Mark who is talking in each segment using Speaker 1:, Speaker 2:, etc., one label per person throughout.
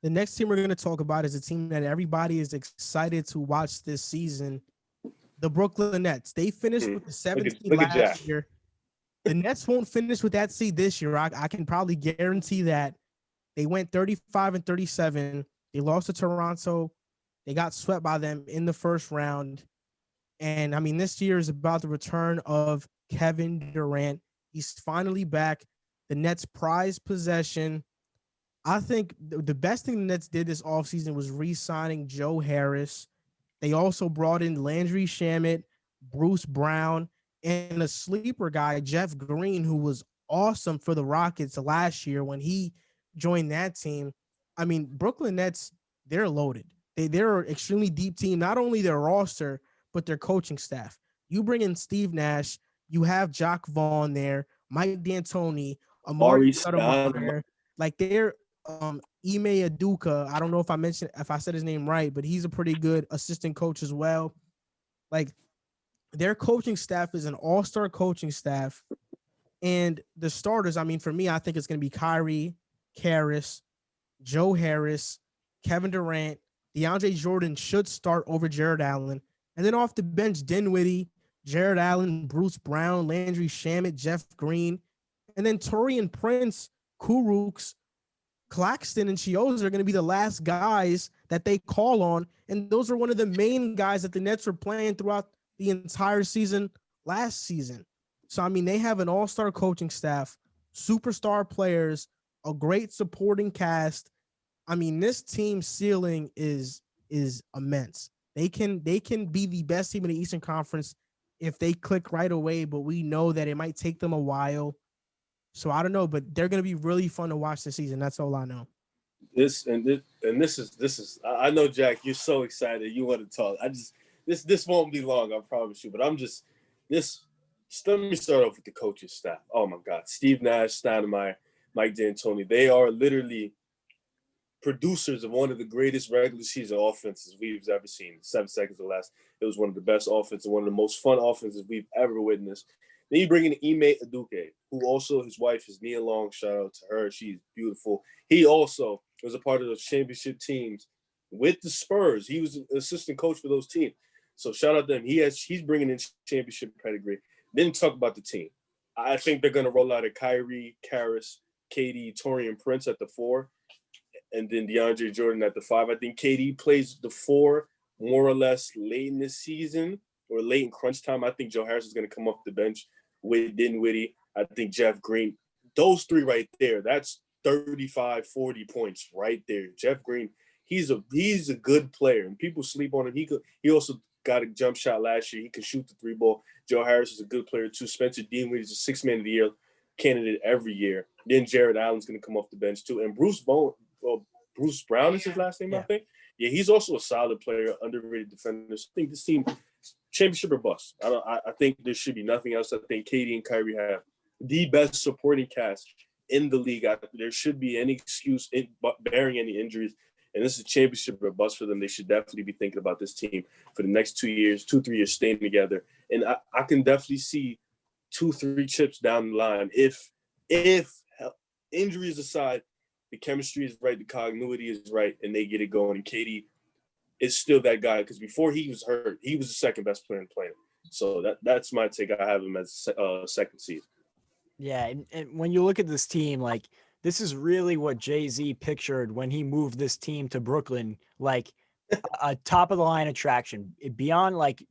Speaker 1: The next team we're going to talk about is a team that everybody is excited to watch this season, the Brooklyn Nets. They finished with the seventh seed
Speaker 2: Look at
Speaker 1: last
Speaker 2: Jack.
Speaker 1: year. The Nets won't finish with that seed this year. I can probably guarantee that. They went 35 and 37. They lost to Toronto. They got swept by them in the first round. And I mean, this year is about the return of Kevin Durant. He's finally back. The Nets' prized possession. I think the best thing the Nets did this offseason was re-signing Joe Harris. They also brought in Landry Shamet, Bruce Brown, and a sleeper guy, Jeff Green, who was awesome for the Rockets last year when he joined that team. I mean, Brooklyn Nets, they're loaded. They're an extremely deep team, not only their roster, but their coaching staff. You bring in Steve Nash, you have Jock Vaughn there, Mike D'Antoni, Amari
Speaker 2: Ari Stoudemire.
Speaker 1: Stoudemire. Like they're Ime Aduka. I don't know if I said his name right, but he's a pretty good assistant coach as well. Like their coaching staff is an all-star coaching staff. And the starters, I mean, for me, I think it's going to be Kyrie, Karras, Joe Harris, Kevin Durant, DeAndre Jordan should start over Jared Allen. And then off the bench, Dinwiddie, Jared Allen, Bruce Brown, Landry Shamet, Jeff Green. And then Torian Prince, Kuruks, Claxton, and Chioza are going to be the last guys that they call on. And those are one of the main guys that the Nets were playing throughout the entire season last season. So, I mean, they have an all-star coaching staff, superstar players, a great supporting cast. I mean, this team ceiling is immense. They can be the best team in the Eastern Conference if they click right away, but we know that it might take them a while. So I don't know, but they're going to be really fun to watch this season. That's all I know.
Speaker 2: This is. I know, Jack. You're so excited. You want to talk. This won't be long. I promise you. But I'm just this. Let me start off with the coaching staff. Oh my God, Steve Nash, Stoudemire, Mike D'Antoni. They are literally producers of one of the greatest regular season offenses we've ever seen. 7 seconds or less. It was one of the best offenses, one of the most fun offenses we've ever witnessed. Then you bring in Ime Aduke, who also his wife is Nia Long. Shout out to her. She's beautiful. He also was a part of those championship teams with the Spurs. He was an assistant coach for those teams. So shout out to him. He's bringing in championship pedigree. Then talk about the team. I think they're going to roll out a Kyrie, Karras, KD, Torian Prince at the 4, and then DeAndre Jordan at the 5. I think KD plays the 4 more or less late in this season or late in crunch time. I think Joe Harris is going to come off the bench with Dinwiddie. I think Jeff Green. Those 3 right there, that's 35, 40 points right there. Jeff Green, he's a good player, and people sleep on him. He also got a jump shot last year. He can shoot the 3 ball. Joe Harris is a good player too. Spencer Dinwiddie is a 6th man of the year candidate every year. Then Jared Allen's going to come off the bench too, and Bruce Brown is his last name, I think. Yeah, he's also a solid player, underrated defender. I think this team, championship or bust. I think there should be nothing else. I think KD and Kyrie have the best supporting cast in the league. There should be any excuse, bearing any injuries. And this is a championship or bust for them. They should definitely be thinking about this team for the next 3 years, staying together. And I can definitely see 2-3 chips down the line if injuries aside, the chemistry is right, the continuity is right, and they get it going. And KD is still that guy because before he was hurt, he was the second best player in the planet. So that's my take. I have him as second seed.
Speaker 3: Yeah, and when you look at this team, like this is really what Jay-Z pictured when he moved this team to Brooklyn, like a top of the line attraction. Beyond like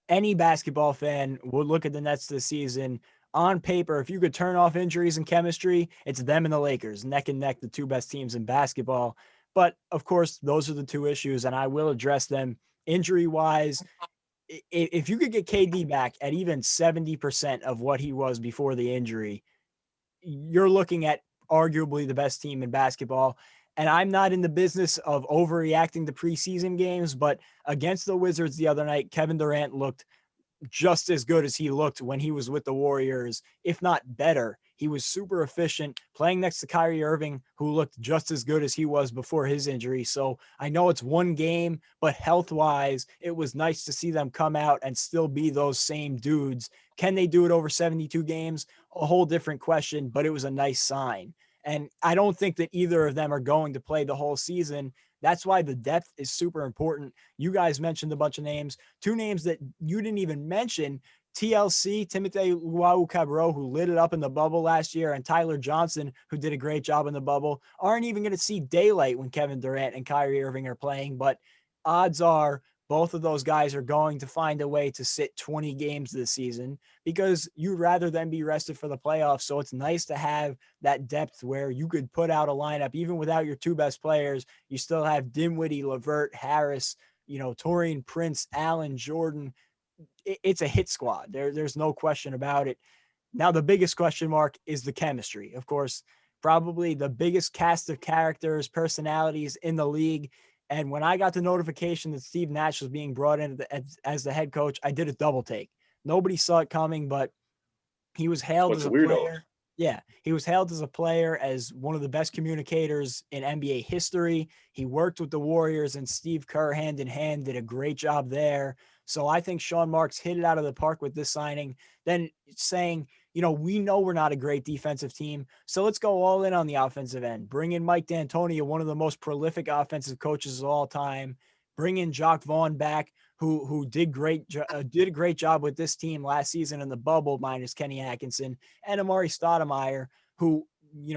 Speaker 3: any basketball fan would look at the Nets this season. On paper, if you could turn off injuries and chemistry, it's them and the Lakers, neck and neck, the 2 best teams in basketball. But of course, those are the 2 issues, and I will address them injury-wise. If you could get KD back at even 70% of what he was before the injury, you're looking at arguably the best team in basketball. And I'm not in the business of overreacting to preseason games, but against the Wizards the other night, Kevin Durant looked just as good as he looked when he was with the Warriors, if not better. He was super efficient, playing next to Kyrie Irving, who looked just as good as he was before his injury. So I know it's one game, but health-wise, it was nice to see them come out and still be those same dudes. Can they do it over 72 games? A whole different question, but it was a nice sign. And I don't think that either of them are going to play the whole season. That's why the depth is super important. You guys mentioned a bunch of names, two names that you didn't even mention. TLC, Timothy Luau-Cabral, who lit it up in the bubble last year, and Tyler Johnson, who did a great job in the bubble, aren't even going to see daylight when Kevin Durant and Kyrie Irving are playing. But odds are both of those guys are going to find a way to sit 20 games this season because you'd rather them be rested for the playoffs. So it's nice to have that depth where you could put out a lineup, even without your two best players. You still have Dinwiddie, LeVert, Harris, Taurean Prince, Allen, Jordan. It's a hit squad. There's no question about it. Now, the biggest question mark is the chemistry. Of course, probably the biggest cast of characters, personalities in the league. And when I got the notification that Steve Nash was being brought in as the head coach, I did a double take. Nobody saw it coming, but he was hailed as a player. Yeah, he was hailed as a player as one of the best communicators in NBA history. He worked with the Warriors and Steve Kerr hand in hand, did a great job there. So I think Sean Marks hit it out of the park with this signing. Then saying, we know we're not a great defensive team, so let's go all in on the offensive end. Bring in Mike D'Antoni, one of the most prolific offensive coaches of all time. Bring in Jacques Vaughn back, who did a great job with this team last season in the bubble, minus Kenny Atkinson, and Amari Stoudemire, who,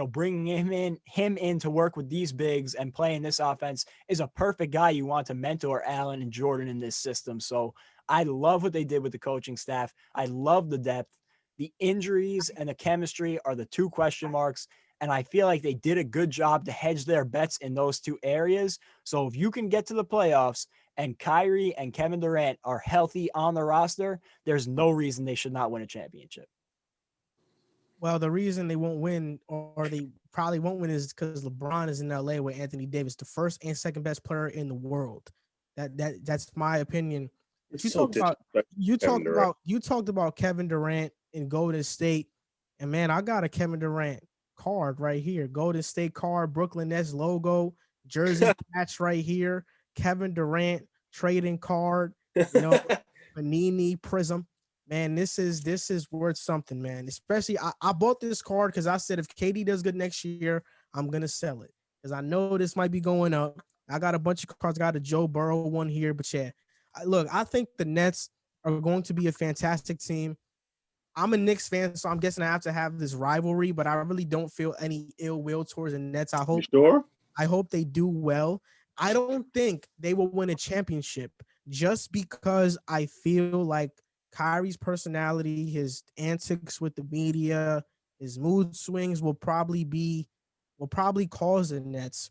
Speaker 3: bringing him in to work with these bigs and playing this offense is a perfect guy you want to mentor Allen and Jordan in this system. So I love what they did with the coaching staff. I love the depth. The injuries and the chemistry are the two question marks. And I feel like they did a good job to hedge their bets in those two areas. So if you can get to the playoffs and Kyrie and Kevin Durant are healthy on the roster, there's no reason they should not win a championship.
Speaker 1: Well, the reason they won't win, or they probably won't win, is because LeBron is in LA with Anthony Davis, the first and second best player in the world. That's my opinion. But you talked about Kevin Durant in Golden State, and man, I got a Kevin Durant card right here. Golden State card, Brooklyn Nets logo, jersey patch right here. Kevin Durant trading card, Panini Prism. Man, this is worth something, man. Especially I bought this card because I said if KD does good next year, I'm gonna sell it because I know this might be going up. I got a bunch of cards. I got a Joe Burrow one here, but yeah, look, I think the Nets are going to be a fantastic team. I'm a Knicks fan, so I'm guessing I have to have this rivalry, but I really don't feel any ill will towards the Nets. I hope they do well. I don't think they will win a championship just because I feel like Kyrie's personality, his antics with the media, his mood swings will probably cause the Nets.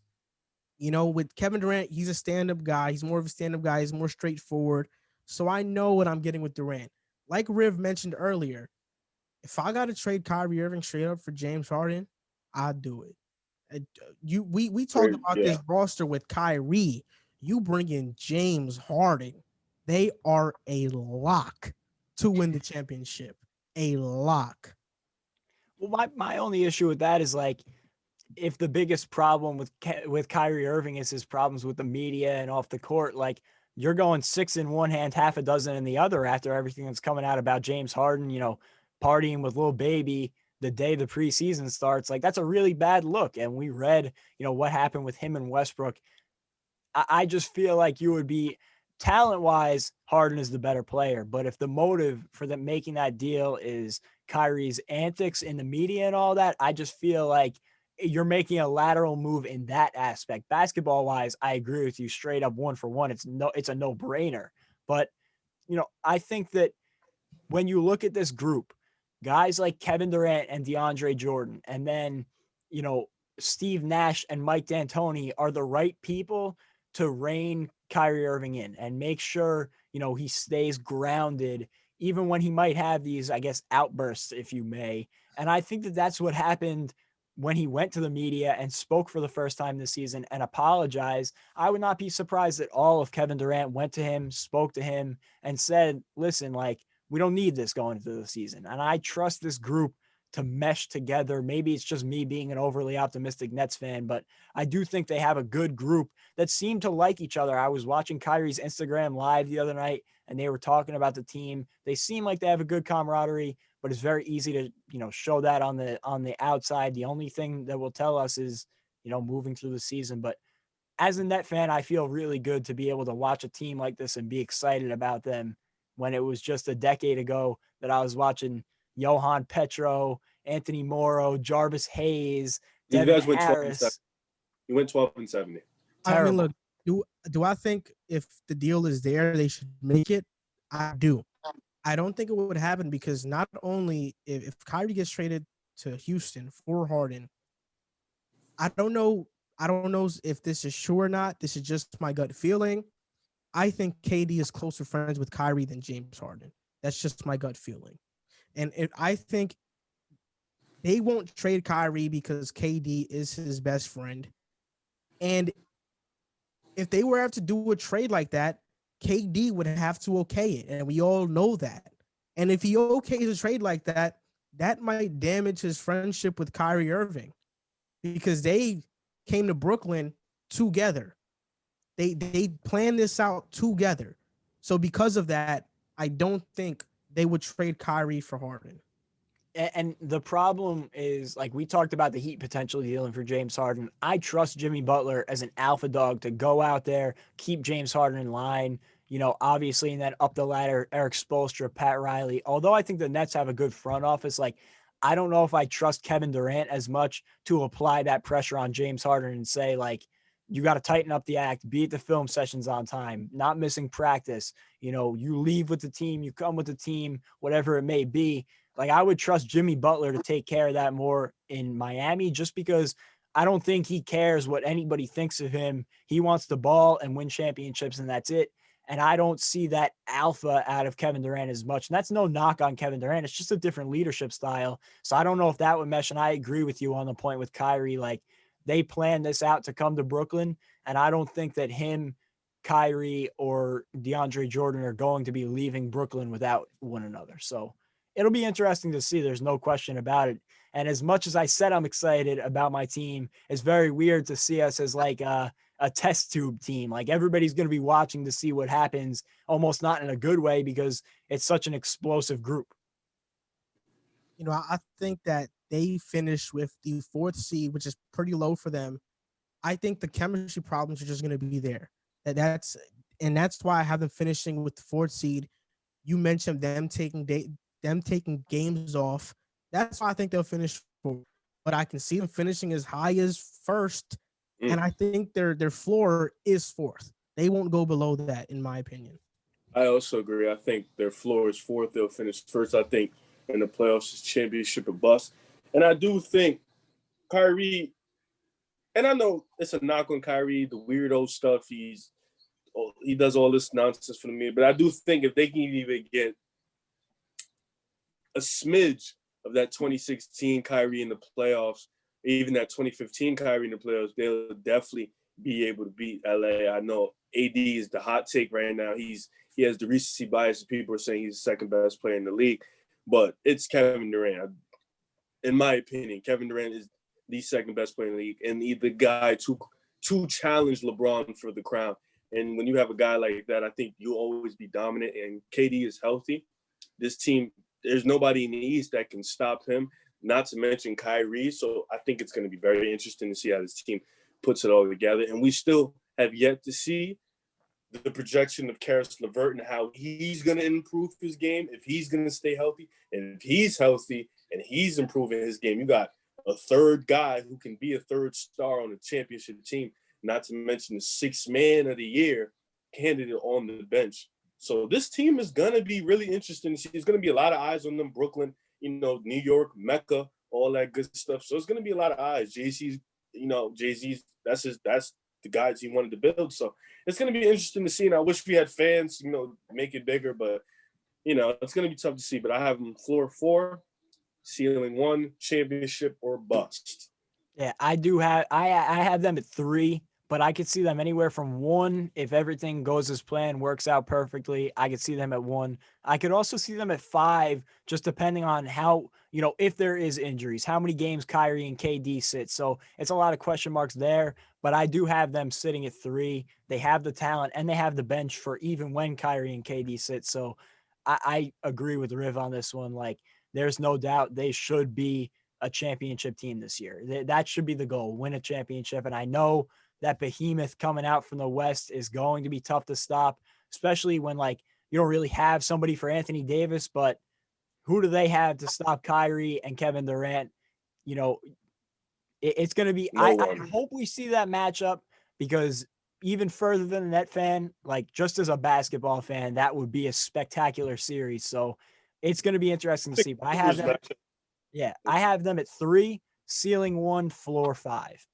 Speaker 1: With Kevin Durant, he's a stand-up guy. He's more of a stand-up guy. He's more straightforward. So I know what I'm getting with Durant. Like Riv mentioned earlier, if I got to trade Kyrie Irving straight up for James Harden, I'd do it. We talked about this roster with Kyrie. You bring in James Harden, they are a lock to win the championship. A lock.
Speaker 3: Well, my only issue with that is like, if the biggest problem with Kyrie Irving is his problems with the media and off the court, like you're going 6 in one hand, half a dozen in the other after everything that's coming out about James Harden, partying with Lil Baby the day the preseason starts. Like that's a really bad look. And we read, what happened with him and Westbrook. I just feel like you would be talent-wise, Harden is the better player. But if the motive for them making that deal is Kyrie's antics in the media and all that, I just feel like you're making a lateral move in that aspect. Basketball-wise, I agree with you straight up 1-for-1. It's a no-brainer. But, I think that when you look at this group, guys like Kevin Durant and DeAndre Jordan, and then, Steve Nash and Mike D'Antoni are the right people to rein Kyrie Irving in and make sure, he stays grounded, even when he might have these, I guess, outbursts, if you may. And I think that that's what happened when he went to the media and spoke for the first time this season and apologized. I would not be surprised at all if Kevin Durant went to him, spoke to him, and said, listen, like, we don't need this going into the season. And I trust this group to mesh together. Maybe it's just me being an overly optimistic Nets fan, but I do think they have a good group that seem to like each other. I was watching Kyrie's Instagram live the other night, and they were talking about the team. They seem like they have a good camaraderie, but it's very easy to, show that on the outside. The only thing that will tell us is, moving through the season. But as a Net fan, I feel really good to be able to watch a team like this and be excited about them when it was just a decade ago that I was watching Johan Petro, Anthony Morrow, Jarvis Hayes,
Speaker 2: You
Speaker 3: Devin
Speaker 2: guys went 12-7.
Speaker 3: Harris.
Speaker 2: You went 12-70.
Speaker 1: I mean,
Speaker 3: Terrible.
Speaker 1: look, do I think if the deal is there, they should make it? I do. I don't think it would happen because not only if Kyrie gets traded to Houston for Harden, I don't know. I don't know if this is sure or not. This is just my gut feeling. I think KD is closer friends with Kyrie than James Harden. That's just my gut feeling. And I think they won't trade Kyrie because KD is his best friend. And if they were to have to do a trade like that, KD would have to okay it. And we all know that. And if he okays a trade like that, that might damage his friendship with Kyrie Irving because they came to Brooklyn together. They planned this out together. So because of that, I don't think they would trade Kyrie for Harden.
Speaker 3: And the problem is, like we talked about the Heat potentially dealing for James Harden. I trust Jimmy Butler as an alpha dog to go out there, keep James Harden in line, obviously, and then up the ladder, Eric Spoelstra, Pat Riley. Although I think the Nets have a good front office, like I don't know if I trust Kevin Durant as much to apply that pressure on James Harden and say, like, you got to tighten up the act, be at the film sessions on time, not missing practice. You leave with the team, you come with the team, whatever it may be. Like I would trust Jimmy Butler to take care of that more in Miami just because I don't think he cares what anybody thinks of him. He wants the ball and win championships, and that's it. And I don't see that alpha out of Kevin Durant as much. And that's no knock on Kevin Durant. It's just a different leadership style. So I don't know if that would mesh. And I agree with you on the point with Kyrie. Like they planned this out to come to Brooklyn. And I don't think that him, Kyrie, or DeAndre Jordan are going to be leaving Brooklyn without one another. So it'll be interesting to see. There's no question about it. And as much as I said I'm excited about my team, it's very weird to see us as like a test tube team. Like everybody's going to be watching to see what happens, almost not in a good way because it's such an explosive group.
Speaker 1: I think that they finished with the 4th seed, which is pretty low for them. I think the chemistry problems are just going to be there. That's why I have them finishing with the 4th seed. You mentioned them taking games off. That's why I think they'll finish 4th. But I can see them finishing as high as 1st. And I think their floor is 4th. They won't go below that, in my opinion.
Speaker 2: I also agree. I think their floor is 4th. They'll finish 1st. I think in the playoffs is championship or bust. And I do think Kyrie, and I know it's a knock on Kyrie, the weirdo stuff. He does all this nonsense for the media. But I do think if they can even get a smidge of that 2016 Kyrie in the playoffs, even that 2015 Kyrie in the playoffs, they'll definitely be able to beat LA. I know AD is the hot take right now. He has the recency bias. People are saying he's the second best player in the league, but it's Kevin Durant. In my opinion, Kevin Durant is the second best player in the league and the guy to challenge LeBron for the crown. And when you have a guy like that, I think you'll always be dominant. And KD is healthy. This team, there's nobody in the East that can stop him, not to mention Kyrie. So I think it's going to be very interesting to see how this team puts it all together. And we still have yet to see the projection of Karis LeVert and how he's going to improve his game, if he's going to stay healthy. And if he's healthy and he's improving his game, you got a third guy who can be a third star on a championship team, not to mention the 6th man of the year candidate on the bench. So this team is going to be really interesting to see. There's going to be a lot of eyes on them. Brooklyn, New York, Mecca, all that good stuff. So it's going to be a lot of eyes. Jay-Z's, that's the guys he wanted to build. So it's going to be interesting to see. And I wish we had fans, make it bigger. But, it's going to be tough to see. But I have them floor 4, ceiling 1, championship or bust.
Speaker 3: Yeah, I do have I have them at 3, but I could see them anywhere from 1 if everything goes as planned, works out perfectly. I could see them at 1. I could also see them at 5, just depending on how, if there is injuries, how many games Kyrie and KD sit. So it's a lot of question marks there, but I do have them sitting at 3. They have the talent and they have the bench for even when Kyrie and KD sit. So I agree with Riv on this one. Like, there's no doubt they should be a championship team this year. That should be the goal, win a championship. And I know that behemoth coming out from the West is going to be tough to stop, especially when you don't really have somebody for Anthony Davis, but who do they have to stop Kyrie and Kevin Durant? It's going to be, I hope we see that matchup, because even further than a net fan, just as a basketball fan, that would be a spectacular series. So it's going to be interesting to see. But I have them at 3, ceiling 1, floor 5.